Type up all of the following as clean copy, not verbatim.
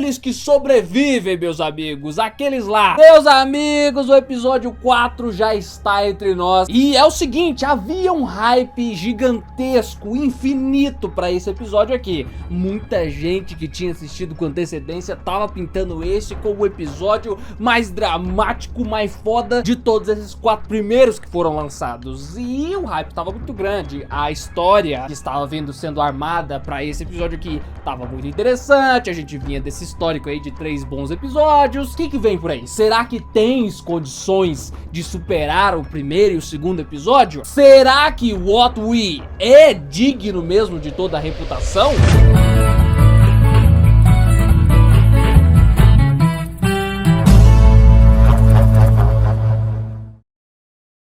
aqueles que sobrevivem, meus amigos, aqueles lá. Meus amigos, o episódio 4 já está entre nós. E é o seguinte, havia um hype gigantesco, infinito pra esse episódio aqui. Muita gente que tinha assistido com antecedência tava pintando esse como o episódio mais dramático, mais foda de todos esses 4 primeiros que foram lançados. E o hype tava muito grande. A história que estava vindo sendo armada pra esse episódio aqui tava muito interessante. A gente vinha desse histórico aí de 3 bons episódios. O que vem por aí? Será que tens condições de superar o primeiro e o segundo episódio? Será que What We é digno mesmo de toda a reputação?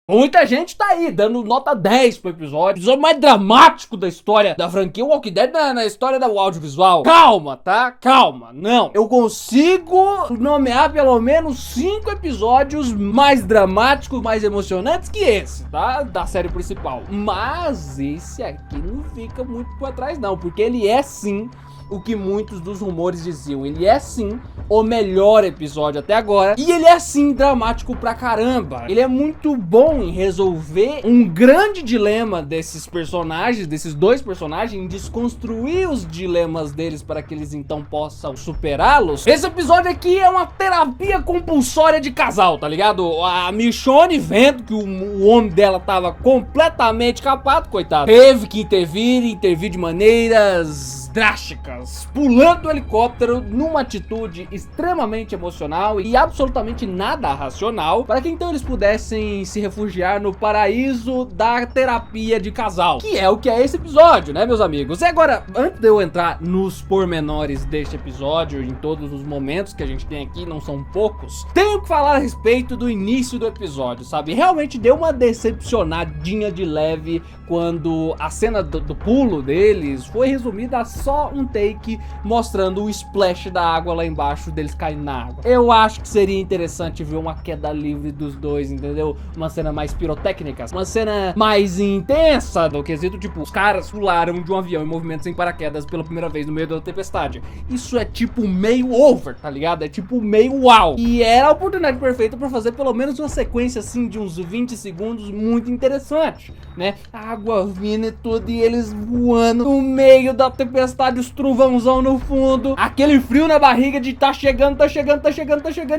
Muita gente tá aí dando nota 10 pro episódio mais dramático da história da franquia Walking Dead na história do audiovisual. Calma, tá? Calma. Não. Eu consigo nomear pelo menos 5 episódios mais dramáticos, mais emocionantes que esse, tá? Da série principal. Mas esse aqui não fica muito pra trás não, porque ele é sim o que muitos dos rumores diziam. Ele é sim o melhor episódio até agora. E ele é sim dramático pra caramba. Ele é muito bom em resolver um grande dilema desses personagens, desses 2 personagens, em desconstruir os dilemas deles para que eles então possam superá-los. Esse episódio aqui é uma terapia compulsória de casal, tá ligado? A Michonne, vendo que o homem dela tava completamente capado, coitado, teve que intervir de maneiras drásticas, pulando do helicóptero numa atitude extremamente emocional e absolutamente nada racional, para que então eles pudessem se refugiar no paraíso da terapia de casal, que é o que é esse episódio, né, meus amigos? E agora, antes de eu entrar nos pormenores deste episódio, em todos os momentos que a gente tem aqui, não são poucos, tenho que falar a respeito do início do episódio, sabe? Realmente deu uma decepcionadinha de leve quando a cena do pulo deles foi resumida a só um take mostrando o splash da água lá embaixo, deles caindo na água. Eu acho que seria interessante ver uma queda livre dos dois, entendeu? Uma cena mais pirotécnica, uma cena mais intensa, do quesito tipo, os caras pularam de um avião em movimento sem paraquedas pela primeira vez no meio da tempestade. Isso é tipo meio over, tá ligado? É tipo meio uau. E era a oportunidade perfeita pra fazer pelo menos uma sequência assim de uns 20 segundos muito interessante, né? A água vindo e tudo, e eles voando no meio da tempestade, os trovãozão no fundo, aquele frio na barriga de tá chegando,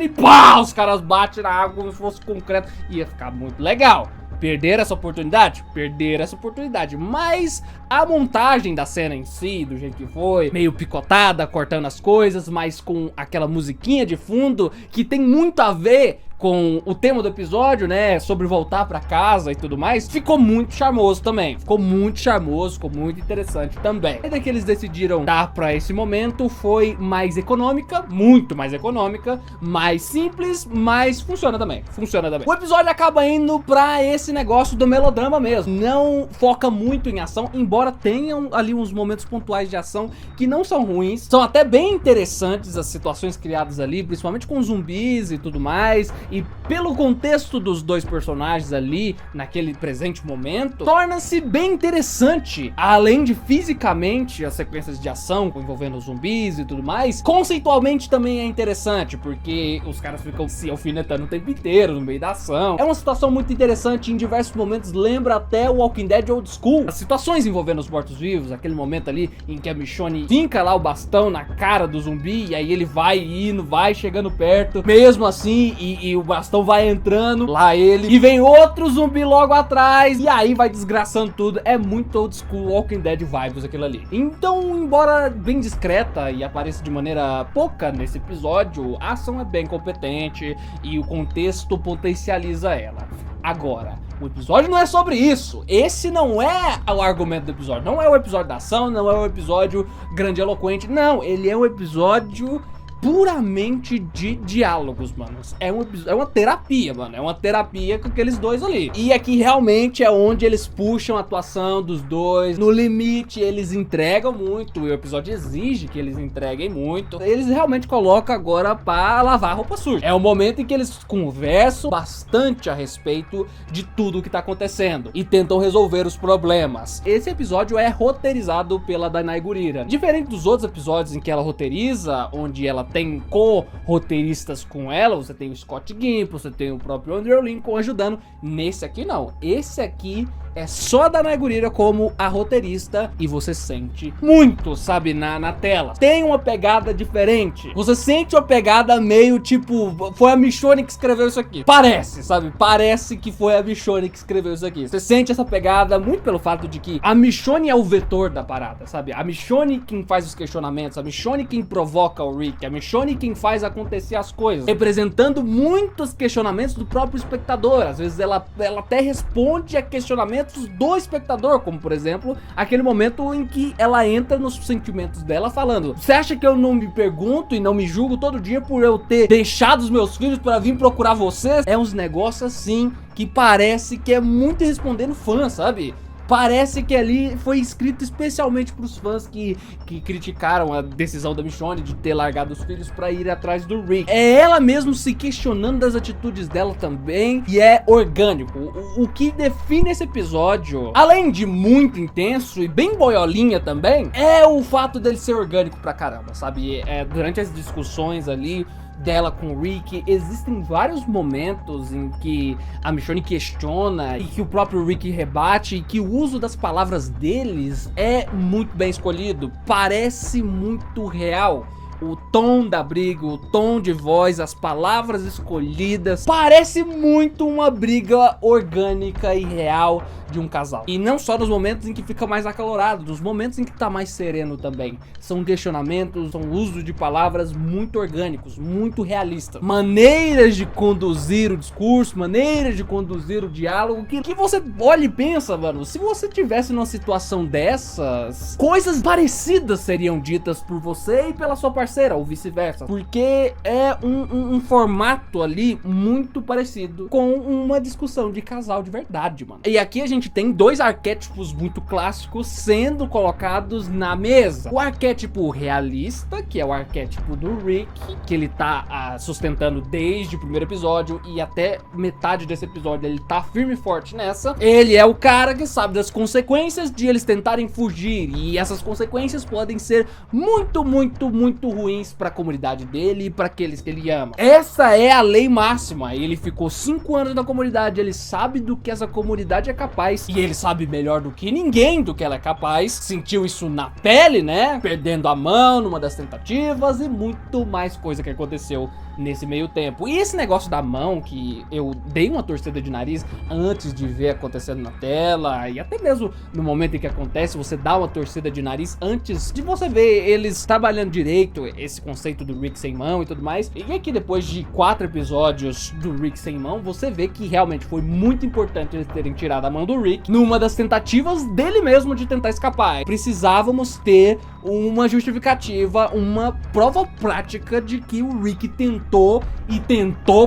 e pá, os caras batem na água como se fosse concreto. Ia ficar muito legal. Perder essa oportunidade? Perder essa oportunidade. Mas a montagem da cena em si, do jeito que foi, meio picotada, cortando as coisas, mas com aquela musiquinha de fundo que tem muito a ver com o tema do episódio, né, sobre voltar pra casa e tudo mais, ficou muito charmoso também. Ficou muito charmoso, ficou muito interessante também. A ideia que eles decidiram dar pra esse momento foi mais econômica, muito mais econômica, mais simples, mas funciona também. Funciona também. O episódio acaba indo pra esse negócio do melodrama mesmo. Não foca muito em ação, embora tenham ali uns momentos pontuais de ação que não são ruins. São até bem interessantes as situações criadas ali, principalmente com zumbis e tudo mais. E pelo contexto dos 2 personagens ali, naquele presente momento, torna-se bem interessante. Além de fisicamente as sequências de ação envolvendo os zumbis e tudo mais, conceitualmente também é interessante, porque os caras ficam se alfinetando o tempo inteiro no meio da ação. É uma situação muito interessante, em diversos momentos lembra até o Walking Dead Old School. As situações envolvendo os mortos-vivos, aquele momento ali em que a Michonne finca lá o bastão na cara do zumbi, e aí ele vai indo, vai chegando perto, mesmo assim, e o bastão vai entrando, lá ele, e vem outro zumbi logo atrás, e aí vai desgraçando tudo. É muito old school Walking Dead vibes aquilo ali. Então, embora bem discreta e apareça de maneira pouca nesse episódio, a ação é bem competente e o contexto potencializa ela. Agora, o episódio não é sobre isso. Esse não é o argumento do episódio. Não é o episódio da ação, não é o episódio grandiloquente. Não, ele é um episódio puramente de diálogos, mano. É uma terapia, mano. É uma terapia com aqueles 2 ali. E aqui realmente é onde eles puxam a atuação dos 2. No limite, eles entregam muito. E o episódio exige que eles entreguem muito. Eles realmente colocam agora pra lavar a roupa suja. É o momento em que eles conversam bastante a respeito de tudo o que tá acontecendo. E tentam resolver os problemas. Esse episódio é roteirizado pela Danai Gurira. Diferente dos outros episódios em que ela roteiriza, onde ela tem co-roteiristas com ela, você tem o Scott Gimple, você tem o próprio Andrew Lincoln ajudando. Nesse aqui não, esse aqui é só a Danai Gurira como a roteirista e você sente muito, sabe, na tela. Tem uma pegada diferente. Você sente uma pegada meio tipo, foi a Michonne que escreveu isso aqui. Parece, sabe? Parece que foi a Michonne que escreveu isso aqui. Você sente essa pegada muito pelo fato de que a Michonne é o vetor da parada, sabe? A Michonne quem faz os questionamentos, a Michonne quem provoca o Rick, a Michonne quem faz acontecer as coisas, representando muitos questionamentos do próprio espectador. Às vezes ela até responde a questionamentos do espectador, como por exemplo, aquele momento em que ela entra nos sentimentos dela falando: você acha que eu não me pergunto e não me julgo todo dia por eu ter deixado os meus filhos para vir procurar vocês? É uns negócios assim que parece que é muito respondendo fã, sabe? Parece que ali foi escrito especialmente pros fãs que criticaram a decisão da Michonne de ter largado os filhos pra ir atrás do Rick. É ela mesmo se questionando das atitudes dela também, e é orgânico. O que define esse episódio, além de muito intenso e bem boiolinha também, é o fato dele ser orgânico pra caramba, sabe? Durante as discussões ali dela com o Rick, existem vários momentos em que a Michonne questiona e que o próprio Rick rebate, e que o uso das palavras deles é muito bem escolhido, parece muito real. O tom da briga, o tom de voz, as palavras escolhidas, parece muito uma briga orgânica e real de um casal. E não só nos momentos em que fica mais acalorado, nos momentos em que tá mais sereno também. São questionamentos, são uso de palavras muito orgânicos, muito realistas. Maneiras de conduzir o discurso, maneiras de conduzir o diálogo, que você olha e pensa, mano, se você tivesse numa situação dessas, coisas parecidas seriam ditas por você e pela sua parceira, ou vice-versa. Porque é um formato ali muito parecido com uma discussão de casal de verdade, mano. E aqui a gente tem dois arquétipos muito clássicos sendo colocados na mesa. O arquétipo realista, que é o arquétipo do Rick, que ele tá sustentando desde o primeiro episódio e até metade desse episódio ele tá firme e forte nessa. Ele é o cara que sabe das consequências de eles tentarem fugir, e essas consequências podem ser muito, muito, muito ruins pra comunidade dele e pra aqueles que ele ama. Essa é a lei máxima. Ele ficou 5 anos na comunidade, ele sabe do que essa comunidade é capaz, e ele sabe melhor do que ninguém do que ela é capaz. Sentiu isso na pele, né? Perdendo a mão numa das tentativas e muito mais coisa que aconteceu nesse meio tempo. E esse negócio da mão, que eu dei uma torcida de nariz antes de ver acontecendo na tela, e até mesmo no momento em que acontece, você dá uma torcida de nariz antes de você ver eles trabalhando direito esse conceito do Rick sem mão e tudo mais. E aqui, depois de 4 episódios do Rick sem mão, você vê que realmente foi muito importante eles terem tirado a mão do Rick numa das tentativas dele mesmo de tentar escapar. Precisávamos ter uma justificativa, uma prova prática de que o Rick tentou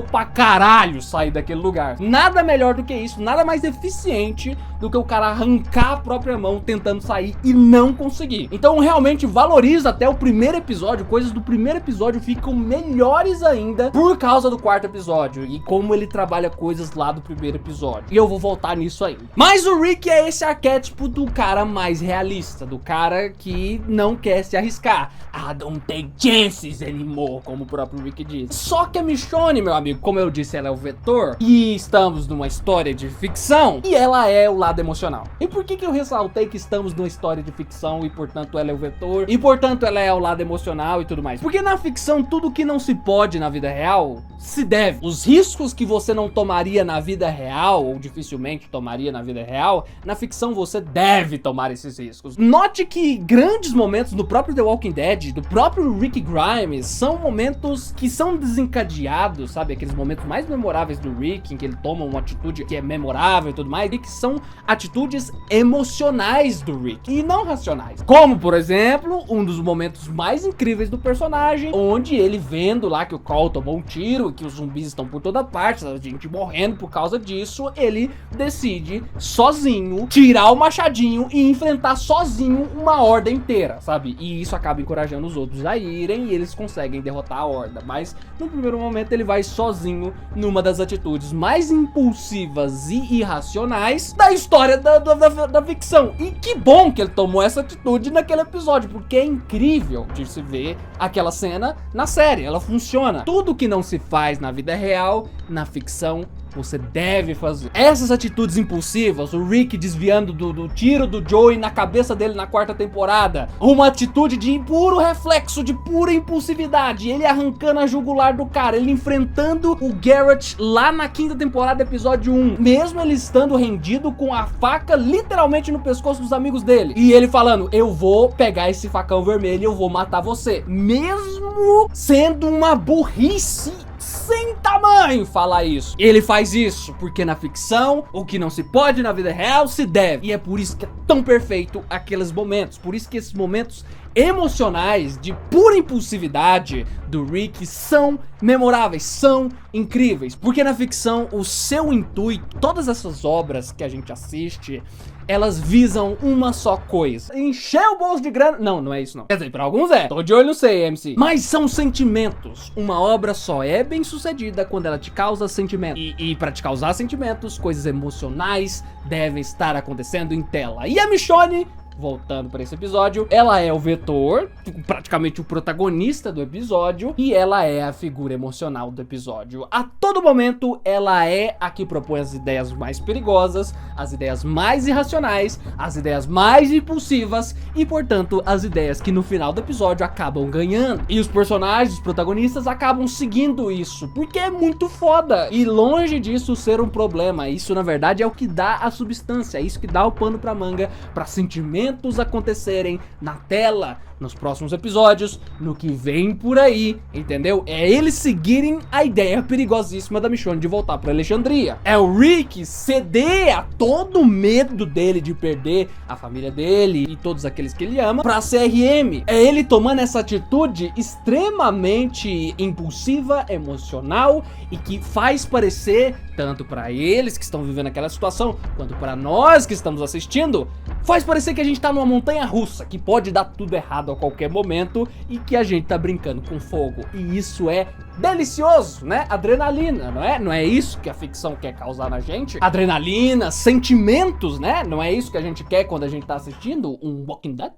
pra caralho sair daquele lugar. Nada melhor do que isso, nada mais eficiente do que o cara arrancar a própria mão tentando sair e não conseguir. Então realmente valoriza até o primeiro episódio, coisas do primeiro episódio ficam melhores ainda por causa do 4º episódio e como ele trabalha coisas lá do primeiro episódio. E eu vou voltar nisso ainda. Mas o Rick é esse arquétipo do cara mais realista, do cara que não quer se arriscar. I don't take chances anymore, como o próprio Rick diz. Só que a Michonne, meu amigo, como eu disse, ela é o vetor, e estamos numa história de ficção, e ela é o lado emocional. E por que eu ressaltei que estamos numa história de ficção e portanto ela é o vetor, e portanto ela é o lado emocional e tudo mais? Porque na ficção, tudo que não se pode na vida real, se deve. Os riscos que você não tomaria na vida real, ou dificilmente tomaria na vida real, na ficção você deve tomar esses riscos. Note que grandes momentos no próprio The Walking Dead, do próprio Rick Grimes, são momentos que são desencadeados, sabe? Aqueles momentos mais memoráveis do Rick, em que ele toma uma atitude que é memorável e tudo mais, e que são atitudes emocionais do Rick, e não racionais. Como, por exemplo, um dos momentos mais incríveis do personagem, onde ele vendo lá que o Carl tomou um tiro, que os zumbis estão por toda parte, a gente morrendo por causa disso, ele decide sozinho tirar o machadinho e enfrentar sozinho uma horda inteira. sabe? E isso acaba encorajando os outros a irem e eles conseguem derrotar a Horda. Mas no primeiro momento ele vai sozinho numa das atitudes mais impulsivas e irracionais da história da ficção. E que bom que ele tomou essa atitude naquele episódio, porque é incrível de se ver aquela cena na série. Ela funciona. Tudo que não se faz na vida real, na ficção, você deve fazer. Essas atitudes impulsivas, o Rick desviando do tiro do Joey na cabeça dele na 4ª temporada, uma atitude de puro reflexo, de pura impulsividade, ele arrancando a jugular do cara, ele enfrentando o Garrett lá na 5ª temporada, episódio 1, mesmo ele estando rendido com a faca literalmente no pescoço dos amigos dele, e ele falando, eu vou pegar esse facão vermelho e eu vou matar você, mesmo sendo uma burrice sem tamanho falar isso. Ele faz isso porque na ficção, o que não se pode na vida real se deve. E é por isso que é tão perfeito aqueles momentos. Por isso que esses momentos emocionais de pura impulsividade do Rick são memoráveis, são incríveis. Porque na ficção, o seu intuito, todas essas obras que a gente assiste, elas visam uma só coisa: encher o bolso de grana. Não, não é isso não. Quer dizer, pra alguns é. Tô de olho no sei, MC. Mas são sentimentos. Uma obra só é bem sucedida quando ela te causa sentimentos. E pra te causar sentimentos, coisas emocionais devem estar acontecendo em tela. E a Michonne, voltando para esse episódio, ela é o vetor, praticamente o protagonista do episódio, e ela é a figura emocional do episódio. A todo momento, ela é a que propõe as ideias mais perigosas, as ideias mais irracionais, as ideias mais impulsivas e, portanto, as ideias que no final do episódio acabam ganhando. E os personagens, os protagonistas, acabam seguindo isso, porque é muito foda. E longe disso ser um problema, isso na verdade é o que dá a substância, é isso que dá o pano pra manga, pra sentimentos acontecerem na tela, nos próximos episódios, no que vem por aí, entendeu? É eles seguirem a ideia perigosíssima da Michonne de voltar pra Alexandria. É o Rick ceder a todo o medo dele de perder a família dele e todos aqueles que ele ama pra CRM. É ele tomando essa atitude extremamente impulsiva, emocional e que faz parecer, tanto pra eles que estão vivendo aquela situação, quanto pra nós que estamos assistindo, faz parecer que a gente tá numa montanha russa, que pode dar tudo errado a qualquer momento e que a gente tá brincando com fogo. E isso é delicioso, né? Adrenalina, não é? Não é isso que a ficção quer causar na gente? Adrenalina, sentimentos, né? Não é isso que a gente quer quando a gente tá assistindo um Walking Dead?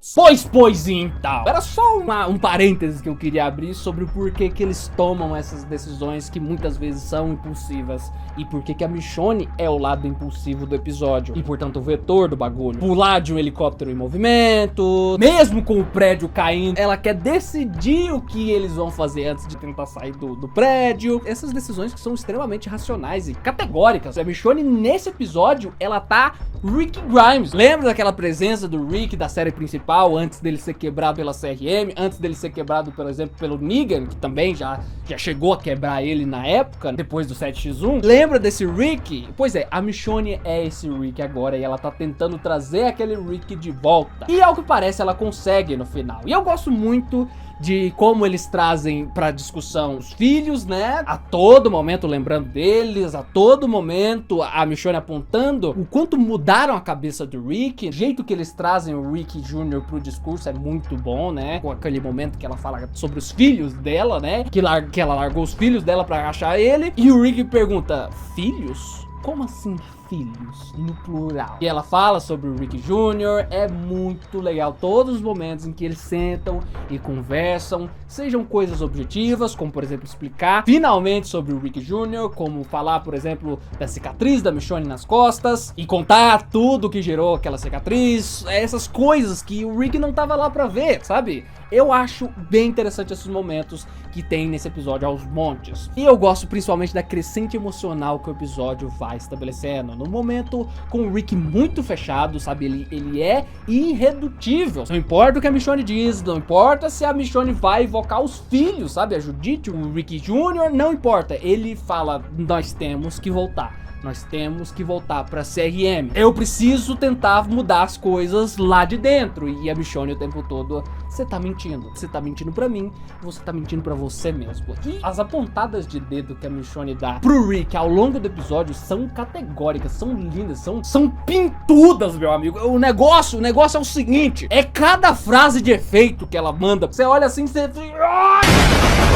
Pois então. Era só um parêntese que eu queria abrir sobre o porquê que eles tomam essas decisões que muitas vezes são impulsivas e porquê que a Michonne é o lado impulsivo do episódio e, portanto, o vetor do bagulho. Pular de um helicóptero em movimento, mesmo com o prédio caindo, ela quer decidir o que eles vão fazer antes de tentar sair do prédio. Essas decisões que são extremamente racionais e categóricas. A Michonne, nesse episódio, ela tá Rick Grimes. Lembra daquela presença do Rick da série principal, antes dele ser quebrado pela CRM, antes dele ser quebrado, por exemplo, pelo Negan, que também já chegou a quebrar ele na época, depois do 7x1. Lembra desse Rick? Pois é, a Michonne é esse Rick agora e ela tá tentando trazer aquele Rick de volta. E ao que parece, ela consegue no final. E eu gosto muito de como eles trazem pra discussão os filhos, né? A todo momento lembrando deles, a todo momento a Michonne apontando o quanto mudaram a cabeça do Rick. O jeito que eles trazem o Rick Jr. pro discurso é muito bom, né? Com aquele momento que ela fala sobre os filhos dela, né? Que ela largou os filhos dela pra achar ele. E o Rick pergunta, filhos? Como assim filhos? No plural. E ela fala sobre o Rick Jr. É muito legal. Todos os momentos em que eles sentam e conversam, sejam coisas objetivas, como por exemplo explicar finalmente sobre o Rick Jr., como falar, por exemplo, da cicatriz da Michonne nas costas e contar tudo que gerou aquela cicatriz, essas coisas que o Rick não tava lá pra ver, sabe? Eu acho bem interessante esses momentos que tem nesse episódio aos montes. E eu gosto principalmente da crescente emocional que o episódio vai estabelecendo. No momento com o Rick muito fechado, sabe? Ele é irredutível. Não importa o que a Michonne diz, não importa se a Michonne vai invocar os filhos, sabe? A Judith, o Rick Jr., não importa. Ele fala, nós temos que voltar. nós temos que voltar pra CRM. Eu preciso tentar mudar as coisas lá de dentro. E a Michonne o tempo todo, você tá mentindo. Você tá mentindo pra mim, você tá mentindo pra você mesmo. E as apontadas de dedo que a Michonne dá pro Rick ao longo do episódio são categóricas, são lindas, são pintudas, meu amigo. O negócio é o seguinte, é cada frase de efeito que ela manda. Você olha assim, você...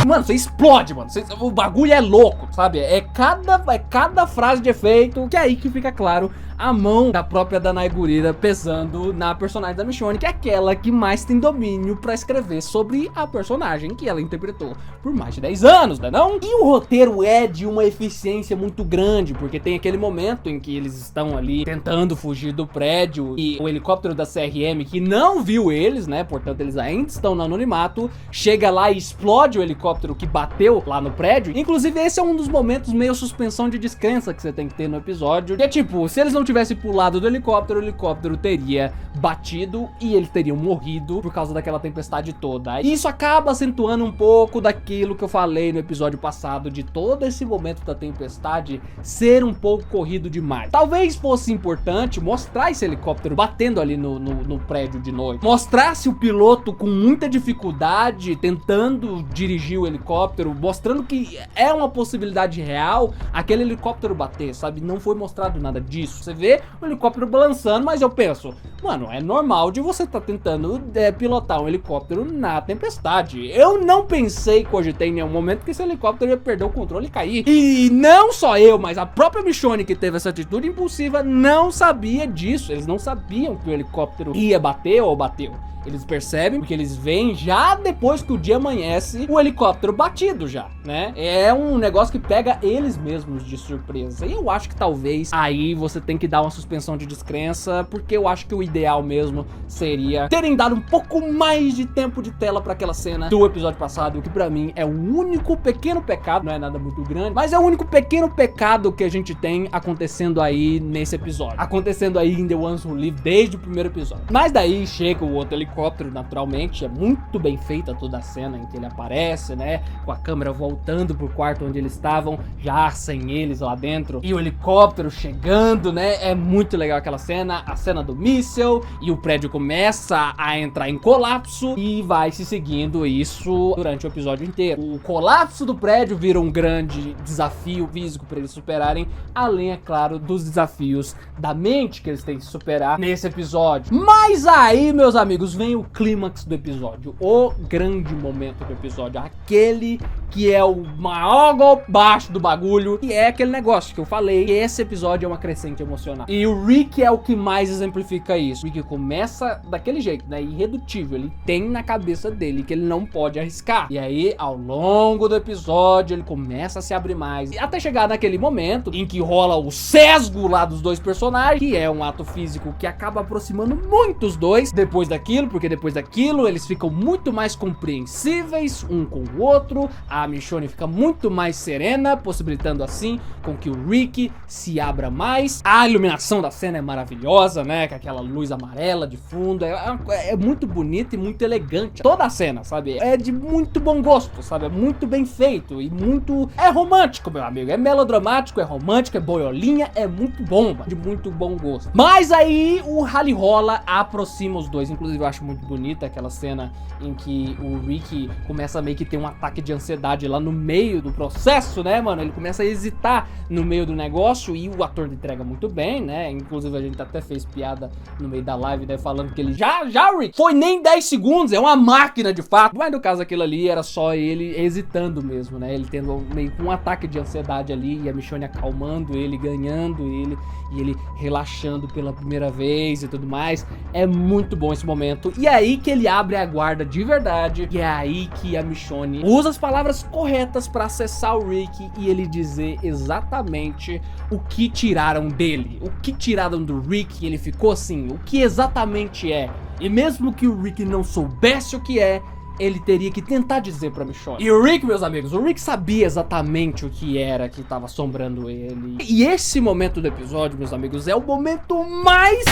Mano, você explode, mano. O bagulho é louco, sabe? É cada frase de efeito. Que é aí que fica claro a mão da própria Danai Gurira pesando na personagem da Michonne, que é aquela que mais tem domínio pra escrever sobre a personagem que ela interpretou por mais de 10 anos, né não? E o roteiro é de uma eficiência muito grande, porque tem aquele momento em que eles estão ali tentando fugir do prédio e o helicóptero da CRM, que não viu eles, né, portanto eles ainda estão no anonimato, chega lá e explode o helicóptero que bateu lá no prédio. Inclusive esse é um dos momentos meio suspensão de descrença que você tem que ter no episódio, que é tipo, se eles não tivesse pulado do helicóptero, o helicóptero teria batido e eles teriam morrido por causa daquela tempestade toda. E isso acaba acentuando um pouco daquilo que eu falei no episódio passado, de todo esse momento da tempestade ser um pouco corrido demais. Talvez fosse importante mostrar esse helicóptero batendo ali no prédio de noite, mostrasse o piloto com muita dificuldade tentando dirigir o helicóptero, mostrando que é uma possibilidade real aquele helicóptero bater, sabe? Não foi mostrado nada disso. Você vê o helicóptero balançando, mas eu penso, mano, é normal de você estar tentando pilotar um helicóptero na tempestade. Eu não pensei, cogitei em nenhum momento que esse helicóptero ia perder o controle e cair. E não só eu, mas a própria Michonne, que teve essa atitude impulsiva, não sabia disso. Eles não sabiam que o helicóptero ia bater ou bateu. Eles percebem, porque eles veem já depois que o dia amanhece, o helicóptero batido já, né? É um negócio que pega eles mesmos de surpresa. E eu acho que talvez aí você tem que dar uma suspensão de descrença, porque eu acho que o ideal mesmo seria terem dado um pouco mais de tempo de tela pra aquela cena do episódio passado, que pra mim é o único pequeno pecado, não é nada muito grande, mas é o único pequeno pecado que a gente tem acontecendo aí nesse episódio. Acontecendo aí em The Ones Who Live desde o primeiro episódio. Mas daí chega o outro helicóptero, naturalmente, é muito bem feita toda a cena em que ele aparece, né, com a câmera voltando pro quarto onde eles estavam, já sem eles lá dentro, e o helicóptero chegando, né, é muito legal aquela cena, a cena do míssil, e o prédio começa a entrar em colapso, e vai se seguindo isso durante o episódio inteiro. O colapso do prédio vira um grande desafio físico para eles superarem, além, é claro, dos desafios da mente que eles têm que superar nesse episódio. Mas aí, meus amigos, vem o clímax do episódio, o grande momento do episódio, aquele que é o maior golpe baixo do bagulho, e é aquele negócio que eu falei, que esse episódio é uma crescente emocional. E o Rick é o que mais exemplifica isso. O Rick começa daquele jeito, né, irredutível, ele tem na cabeça dele que ele não pode arriscar. E aí, ao longo do episódio, ele começa a se abrir mais, e até chegar naquele momento em que rola o sesgo lá dos dois personagens, que é um ato físico que acaba aproximando muito os dois depois daquilo, porque depois daquilo eles ficam muito mais compreensíveis um com o outro, a Michonne fica muito mais serena, possibilitando assim com que o Rick se abra mais. A iluminação da cena é maravilhosa, né, com aquela luz amarela de fundo, é muito bonita e muito elegante toda a cena, sabe, é de muito bom gosto, sabe, é muito bem feito e muito, é romântico, meu amigo, é melodramático, é romântico, é boiolinha, é muito bom, de muito bom gosto. Mas aí o rally rola, aproxima os dois, inclusive eu acho muito bonita aquela cena em que o Rick começa a meio que ter um ataque de ansiedade lá no meio do processo, né, mano? Ele começa a hesitar no meio do negócio e o ator entrega muito bem, né? Inclusive a gente até fez piada no meio da live, né, falando que ele já, Rick, foi nem 10 segundos, é uma máquina de fato. Mas no caso aquilo ali era só ele hesitando mesmo, né? Ele tendo meio que um ataque de ansiedade ali e a Michonne acalmando ele, ganhando ele e ele relaxando pela primeira vez e tudo mais. É muito bom esse momento. E é aí que ele abre a guarda de verdade. E é aí que a Michonne usa as palavras corretas pra acessar o Rick e ele dizer exatamente o que tiraram dele. O que tiraram do Rick, ele ficou assim, o que exatamente é. E mesmo que o Rick não soubesse o que é, ele teria que tentar dizer pra Michonne. E o Rick, meus amigos, o Rick sabia exatamente o que era que tava assombrando ele. E esse momento do episódio, meus amigos, é o momento mais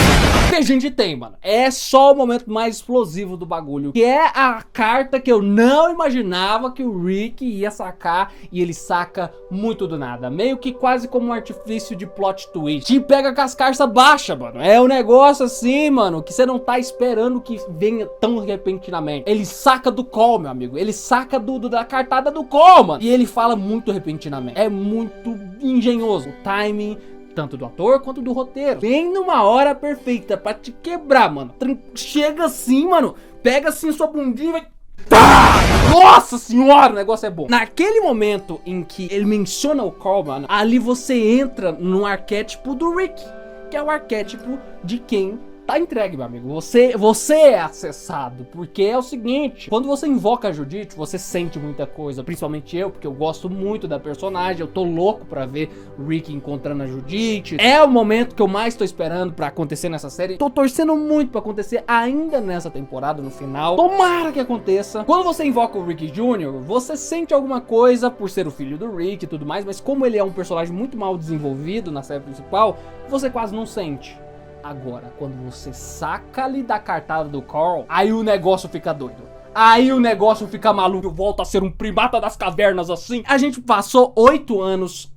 que a gente tem, mano. É só o momento mais explosivo do bagulho, que é a carta que eu não imaginava que o Rick ia sacar, e ele saca muito do nada, meio que quase como um artifício de plot twist. Te pega com as cartas baixas, mano. É um negócio assim, mano, que você não tá esperando que venha tão repentinamente. Ele saca do call, meu amigo. Ele saca da cartada do call, mano. E ele fala muito repentinamente. É muito engenhoso. O timing, tanto do ator quanto do roteiro. Bem numa hora perfeita pra te quebrar, mano. Chega assim, mano. Pega assim sua bundinha e vai... Tá! Nossa senhora, o negócio é bom. Naquele momento em que ele menciona o call, mano, ali você entra no arquétipo do Rick, que é o arquétipo de quem tá entregue, meu amigo. Você é acessado, porque é o seguinte, quando você invoca a Judith, você sente muita coisa, principalmente eu, porque eu gosto muito da personagem, eu tô louco pra ver o Rick encontrando a Judith. É o momento que eu mais tô esperando pra acontecer nessa série. Tô torcendo muito pra acontecer ainda nessa temporada, no final. Tomara que aconteça. Quando você invoca o Rick Jr., você sente alguma coisa por ser o filho do Rick e tudo mais, mas como ele é um personagem muito mal desenvolvido na série principal, você quase não sente. Agora, quando você saca ali da cartada do Carl, aí o negócio fica doido. Aí o negócio fica maluco, volta a ser um primata das cavernas assim. A gente passou 8 anos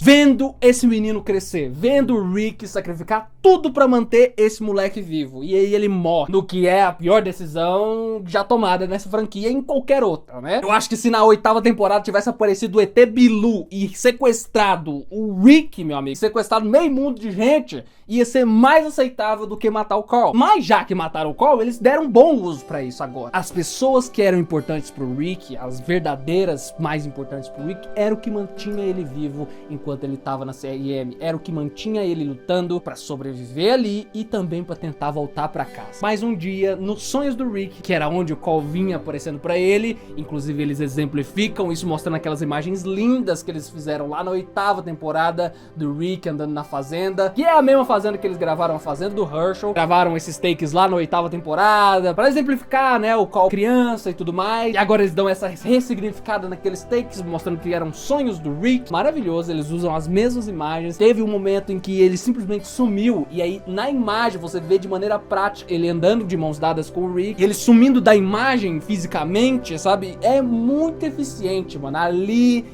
vendo esse menino crescer, vendo o Rick sacrificar tudo pra manter esse moleque vivo. E aí ele morre, no que é a pior decisão já tomada nessa franquia e em qualquer outra, né? Eu acho que se na 8ª temporada tivesse aparecido o ET Bilu e sequestrado o Rick, meu amigo, sequestrado meio mundo de gente, ia ser mais aceitável do que matar o Carl. Mas já que mataram o Carl, eles deram bom uso pra isso agora. As pessoas que eram importantes pro Rick, as verdadeiras mais importantes pro Rick, era o que mantinha ele vivo enquanto ele tava na CRM, era o que mantinha ele lutando pra sobreviver ali e também pra tentar voltar pra casa. Mas um dia, nos sonhos do Rick, que era onde o Call vinha aparecendo pra ele, inclusive eles exemplificam isso mostrando aquelas imagens lindas que eles fizeram lá na 8ª temporada do Rick andando na fazenda, que é a mesma fazenda que eles gravaram, a fazenda do Herschel, gravaram esses takes lá na 8ª temporada pra exemplificar, né, o Call criança e tudo mais, e agora eles dão essa ressignificada naqueles takes, mostrando que eram sonhos do Rick. Maravilhoso, eles usam as mesmas imagens. Teve um momento em que ele simplesmente sumiu, e aí na imagem você vê de maneira prática ele andando de mãos dadas com o Rick, ele sumindo da imagem fisicamente, sabe? É muito eficiente, mano. Ali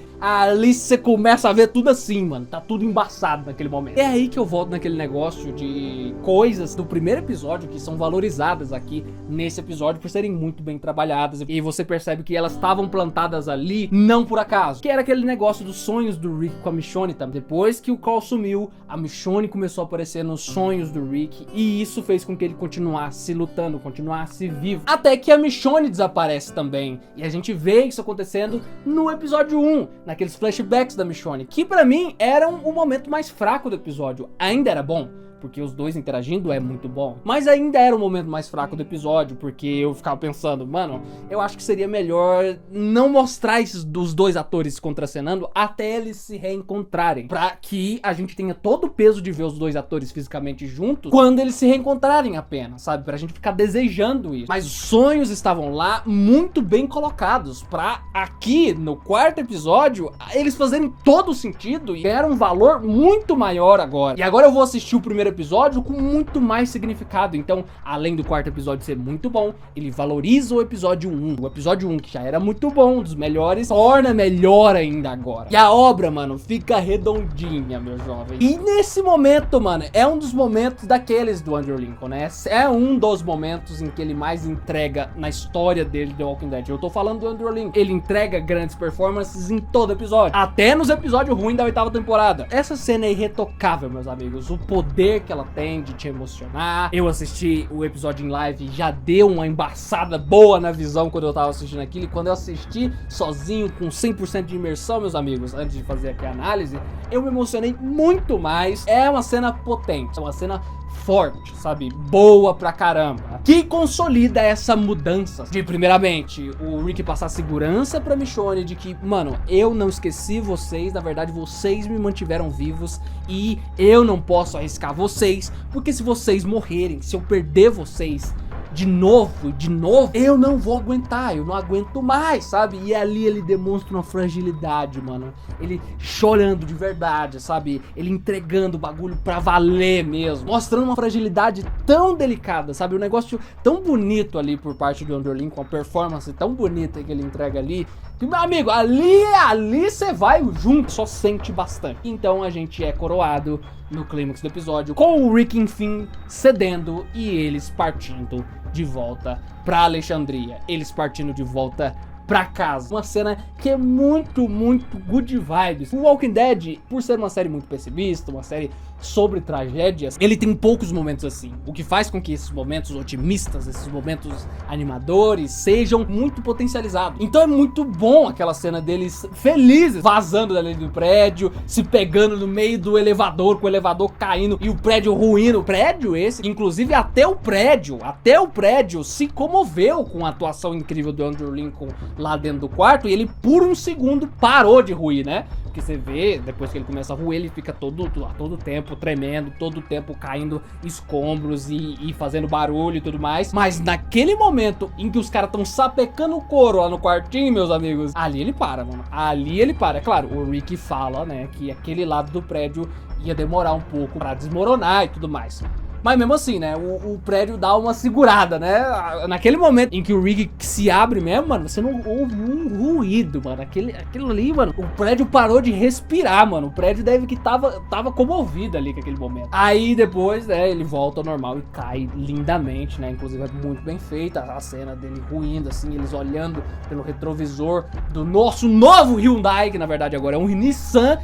você começa a ver tudo assim, mano. Tá tudo embaçado naquele momento. É aí que eu volto naquele negócio de coisas do primeiro episódio que são valorizadas aqui nesse episódio por serem muito bem trabalhadas. E você percebe que elas estavam plantadas ali não por acaso. Que era aquele negócio dos sonhos do Rick com a Michonne também. Depois que o Call sumiu, a Michonne começou a aparecer nos sonhos do Rick. E isso fez com que ele continuasse lutando, continuasse vivo. Até que a Michonne desaparece também. E a gente vê isso acontecendo no episódio 1. Naqueles flashbacks da Michonne, que pra mim eram o momento mais fraco do episódio. Ainda era bom, porque os dois interagindo é muito bom, mas ainda era o momento mais fraco do episódio, porque eu ficava pensando, mano, eu acho que seria melhor não mostrar os dois atores contracenando até eles se reencontrarem, pra que a gente tenha todo o peso de ver os dois atores fisicamente juntos quando eles se reencontrarem apenas, sabe? Pra gente ficar desejando isso. Mas os sonhos estavam lá muito bem colocados, pra aqui, no 4º episódio, eles fazerem todo o sentido e era um valor muito maior agora. E agora eu vou assistir o primeiro episódio com muito mais significado. Então, além do 4º episódio ser muito bom, ele valoriza o episódio 1. O episódio 1, que já era muito bom, um dos melhores, torna melhor ainda agora. E a obra, mano, fica redondinha, meu jovem. E nesse momento, mano, é um dos momentos daqueles do Andrew Lincoln, né? É um dos momentos em que ele mais entrega na história dele de The Walking Dead. Eu tô falando do Andrew Lincoln. Ele entrega grandes performances em todo episódio, até nos episódios ruins da 8ª temporada. Essa cena é irretocável, meus amigos. O poder que ela tem de te emocionar. Eu assisti o episódio em live e já deu uma embaçada boa na visão quando eu tava assistindo aquilo. E quando eu assisti sozinho, com 100% de imersão, meus amigos, antes de fazer aqui a análise, eu me emocionei muito mais. É uma cena potente, é uma cena forte, sabe? Boa pra caramba. Que consolida essa mudança de, primeiramente, o Rick passar segurança pra Michonne de que, mano, eu não esqueci vocês, na verdade vocês me mantiveram vivos e eu não posso arriscar vocês, porque se vocês morrerem, se eu perder vocês, de novo, eu não vou aguentar, eu não aguento mais, sabe? E ali ele demonstra uma fragilidade, mano. Ele chorando de verdade, sabe? Ele entregando o bagulho pra valer mesmo. Mostrando uma fragilidade tão delicada, sabe? Um negócio tão bonito ali por parte do Underling, com a performance tão bonita que ele entrega ali. Que, meu amigo, ali você vai junto, só sente bastante. Então a gente é coroado no clímax do episódio com o Rick enfim cedendo e eles partindo de volta pra Alexandria. Eles partindo de volta pra casa. Uma cena que é muito, muito good vibes. O Walking Dead, por ser uma série muito pessimista, uma série sobre tragédias, ele tem poucos momentos assim, o que faz com que esses momentos otimistas, esses momentos animadores sejam muito potencializados. Então é muito bom aquela cena deles felizes, vazando dali do prédio, se pegando no meio do elevador, com o elevador caindo e o prédio ruindo. O prédio esse, inclusive até o prédio se comoveu com a atuação incrível do Andrew Lincoln lá dentro do quarto, e ele por um segundo parou de ruir, né? Porque você vê, depois que ele começa a ruir, ele fica todo tempo tremendo, todo tempo caindo escombros e fazendo barulho e tudo mais. Mas naquele momento em que os caras estão sapecando o couro lá no quartinho, meus amigos, ali ele para, mano. Ali ele para. É claro, o Rick fala, né, que aquele lado do prédio ia demorar um pouco pra desmoronar e tudo mais. Mas mesmo assim, né, o prédio dá uma segurada, né? Naquele momento em que o Rick se abre mesmo, mano, você não ouve um ruído, mano. Aquilo ali, mano, o prédio parou de respirar, mano. O prédio deve que tava comovido ali com aquele momento. Aí depois, né, ele volta ao normal e cai lindamente, né? Inclusive é muito bem feita a cena dele ruindo, assim, eles olhando pelo retrovisor do nosso novo Hyundai, que na verdade agora é um Nissan,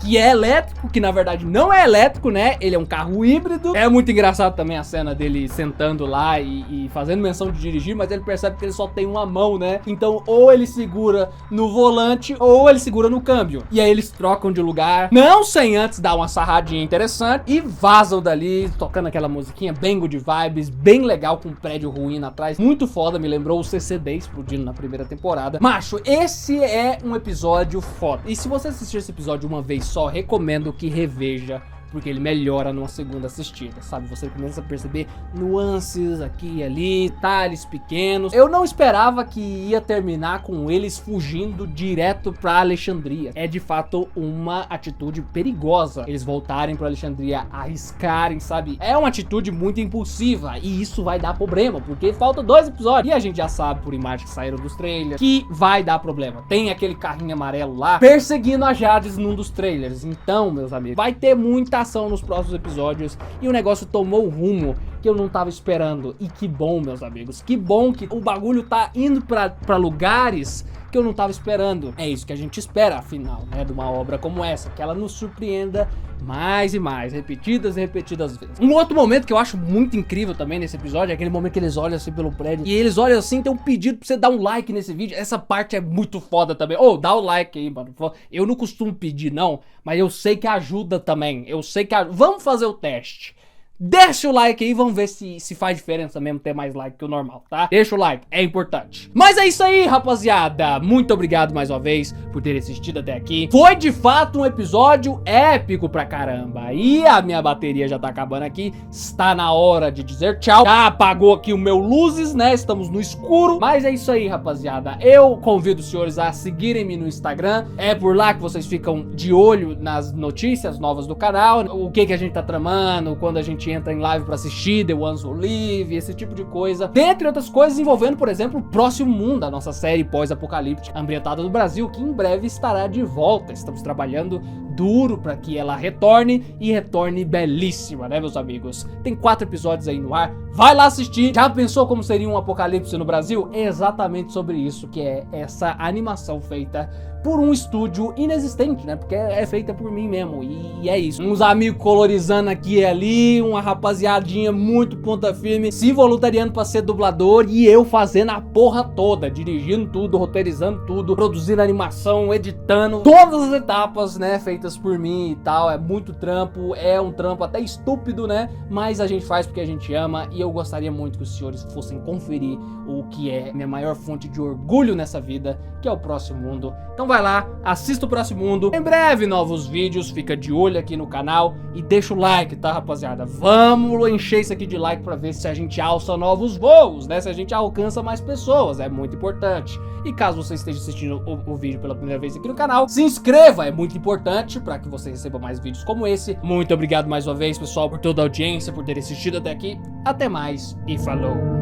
que é elétrico, que na verdade não é elétrico, né? Ele é um carro híbrido. É muito engraçado também a cena dele sentando lá e fazendo menção de dirigir, mas ele percebe que ele só tem uma mão, né? Então ou ele segura no volante ou ele segura no câmbio. E aí eles trocam de lugar, não sem antes dar uma sarradinha interessante, e vazam dali, tocando aquela musiquinha bem good vibes, bem legal, com um prédio ruim atrás. Muito foda, me lembrou o CCD explodindo na primeira temporada. Macho, esse é um episódio foda. E se você assistir esse episódio uma vez só, recomendo que reveja, porque ele melhora numa segunda assistida, sabe? Você começa a perceber nuances aqui e ali, detalhes pequenos. Eu não esperava que ia terminar com eles fugindo direto pra Alexandria. É de fato uma atitude perigosa eles voltarem pra Alexandria, arriscarem, sabe? É uma atitude muito impulsiva e isso vai dar problema, porque faltam 2 episódios. E a gente já sabe por imagens que saíram dos trailers que vai dar problema. Tem aquele carrinho amarelo lá perseguindo a Jades num dos trailers. Então, meus amigos, vai ter muita ação nos próximos episódios e o negócio tomou um rumo que eu não tava esperando. E que bom, meus amigos, que bom que o bagulho tá indo pra lugares que eu não tava esperando. É isso que a gente espera, afinal, né, de uma obra como essa, que ela nos surpreenda mais e mais, repetidas e repetidas vezes. Um outro momento que eu acho muito incrível também nesse episódio é aquele momento que eles olham assim pelo prédio e eles olham assim, tem um pedido pra você dar um like nesse vídeo. Essa parte é muito foda também. Dá o like aí, mano. Eu não costumo pedir, não, mas eu sei que ajuda também. Vamos fazer o teste. Deixa o like aí, vamos ver se faz diferença mesmo ter mais like que o normal, tá? Deixa o like, é importante. Mas é isso aí, rapaziada. Muito obrigado mais uma vez por ter assistido até aqui. Foi de fato um episódio épico pra caramba. E a minha bateria já tá acabando aqui. Está na hora de dizer tchau. Já apagou aqui o meu luzes, né? Estamos no escuro. Mas é isso aí, rapaziada. Eu convido os senhores a seguirem-me no Instagram. É por lá que vocês ficam de olho nas notícias novas do canal. O que a gente tá tramando, quando a gente entra em live pra assistir The Ones Who Live, esse tipo de coisa, dentre outras coisas envolvendo, por exemplo, o Próximo Mundo, a nossa série pós-apocalíptica ambientada no Brasil, que em breve estará de volta. Estamos trabalhando duro para que ela retorne e retorne belíssima, né, meus amigos? Tem 4 episódios aí no ar, vai lá assistir. Já pensou como seria um apocalipse no Brasil? É exatamente sobre isso que é essa animação feita por um estúdio inexistente, né? Porque é feita por mim mesmo, e é isso. Uns amigos colorizando aqui e ali, uma rapaziadinha muito ponta firme, se voluntariando pra ser dublador, e eu fazendo a porra toda, dirigindo tudo, roteirizando tudo, produzindo animação, editando, todas as etapas, né, feitas por mim e tal. É muito trampo, é um trampo até estúpido, né? Mas a gente faz porque a gente ama, e eu gostaria muito que os senhores fossem conferir o que é minha maior fonte de orgulho nessa vida, que é o Próximo Mundo. Então vai lá, assista o Próximo Mundo. Em breve, novos vídeos, fica de olho aqui no canal e deixa o like, tá, rapaziada? Vamos encher isso aqui de like pra ver se a gente alça novos voos, né? Se a gente alcança mais pessoas, é muito importante. E caso você esteja assistindo o vídeo pela primeira vez aqui no canal, se inscreva, é muito importante para que você receba mais vídeos como esse. Muito obrigado mais uma vez, pessoal, por toda a audiência, por ter assistido até aqui. Até mais e falou!